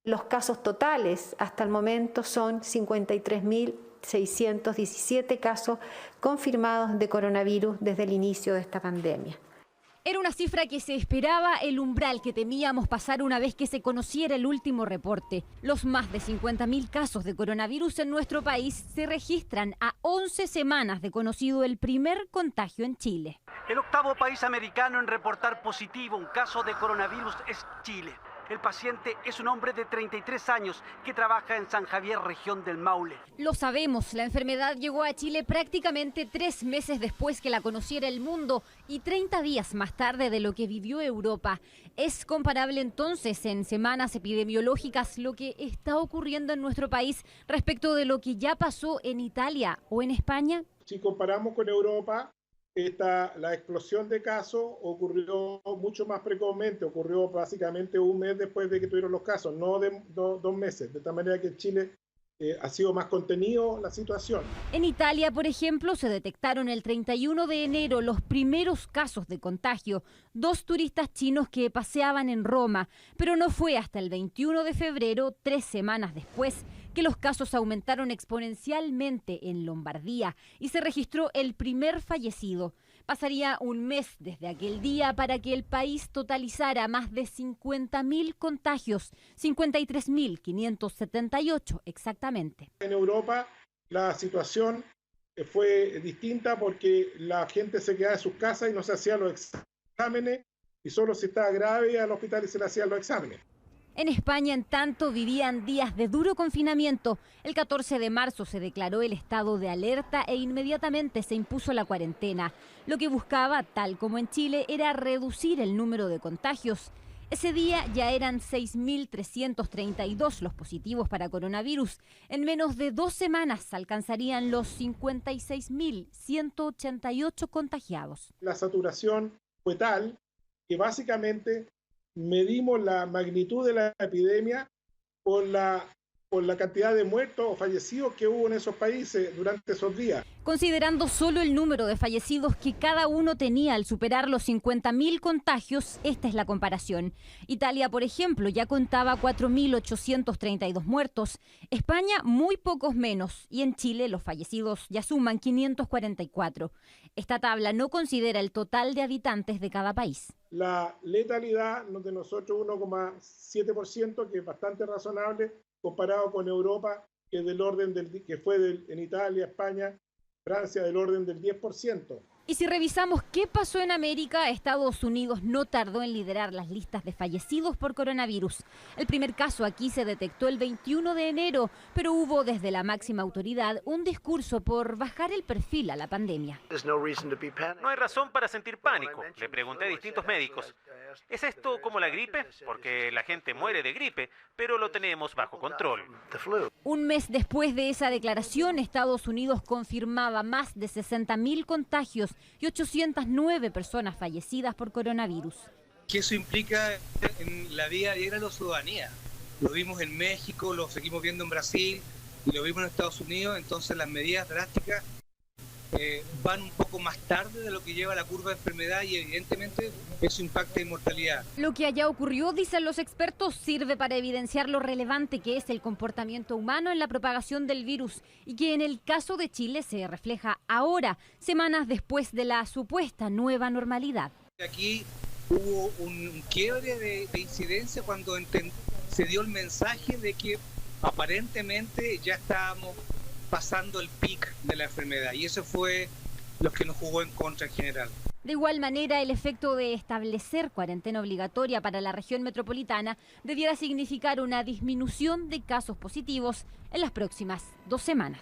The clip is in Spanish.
Los casos totales hasta el momento son 53.617 casos confirmados de coronavirus desde el inicio de esta pandemia. Era una cifra que se esperaba, el umbral que temíamos pasar una vez que se conociera el último reporte. Los más de 50.000 casos de coronavirus en nuestro país se registran a 11 semanas de conocido el primer contagio en Chile. El octavo país americano en reportar positivo un caso de coronavirus es Chile. El paciente es un hombre de 33 años que trabaja en San Javier, región del Maule. Lo sabemos, la enfermedad llegó a Chile prácticamente 3 meses después que la conociera el mundo y 30 días más tarde de lo que vivió Europa. ¿Es comparable entonces en semanas epidemiológicas lo que está ocurriendo en nuestro país respecto de lo que ya pasó en Italia o en España? Si comparamos con Europa, la explosión de casos ocurrió mucho más precozmente, ocurrió básicamente un mes después de que tuvieron los casos, no de 2 meses, de tal manera que en Chile ha sido más contenido la situación. En Italia, por ejemplo, se detectaron el 31 de enero los primeros casos de contagio, 2 turistas chinos que paseaban en Roma, pero no fue hasta el 21 de febrero, 3 semanas después, que los casos aumentaron exponencialmente en Lombardía y se registró el primer fallecido. Pasaría un mes desde aquel día para que el país totalizara más de 50.000 contagios, 53.578 exactamente. En Europa la situación fue distinta porque la gente se quedaba en sus casas y no se hacían los exámenes y solo si estaba grave al hospital y se le hacían los exámenes. En España, en tanto, vivían días de duro confinamiento. El 14 de marzo se declaró el estado de alerta e inmediatamente se impuso la cuarentena. Lo que buscaba, tal como en Chile, era reducir el número de contagios. Ese día ya eran 6.332 los positivos para coronavirus. En menos de 2 semanas alcanzarían los 56.188 contagiados. La saturación fue tal que básicamente medimos la magnitud de la epidemia por la cantidad de muertos o fallecidos que hubo en esos países durante esos días. Considerando solo el número de fallecidos que cada uno tenía al superar los 50.000 contagios, esta es la comparación. Italia, por ejemplo, ya contaba 4.832 muertos, España muy pocos menos y en Chile los fallecidos ya suman 544. Esta tabla no considera el total de habitantes de cada país. La letalidad de nosotros 1,7%, que es bastante razonable comparado con Europa, que es del orden en Italia, España, Francia, del orden del 10%. Y si revisamos qué pasó en América, Estados Unidos no tardó en liderar las listas de fallecidos por coronavirus. El primer caso aquí se detectó el 21 de enero, pero hubo desde la máxima autoridad un discurso por bajar el perfil a la pandemia. No hay razón para sentir pánico, le pregunté a distintos médicos. ¿Es esto como la gripe? Porque la gente muere de gripe, pero lo tenemos bajo control. Un mes después de esa declaración, Estados Unidos confirmaba más de 60.000 contagios y 809 personas fallecidas por coronavirus. ¿Qué eso implica en la vida diaria de la ciudadanía? Lo vimos en México, lo seguimos viendo en Brasil y lo vimos en Estados Unidos, entonces las medidas drásticas van un poco más tarde de lo que lleva la curva de enfermedad y evidentemente eso impacta en mortalidad. Lo que allá ocurrió, dicen los expertos, sirve para evidenciar lo relevante que es el comportamiento humano en la propagación del virus y que en el caso de Chile se refleja ahora, semanas después de la supuesta nueva normalidad. Aquí hubo un quiebre de incidencia cuando se dio el mensaje de que aparentemente ya estábamos pasando el pic de la enfermedad y eso fue lo que nos jugó en contra en general. De igual manera, el efecto de establecer cuarentena obligatoria para la región metropolitana debiera significar una disminución de casos positivos en las próximas 2 semanas.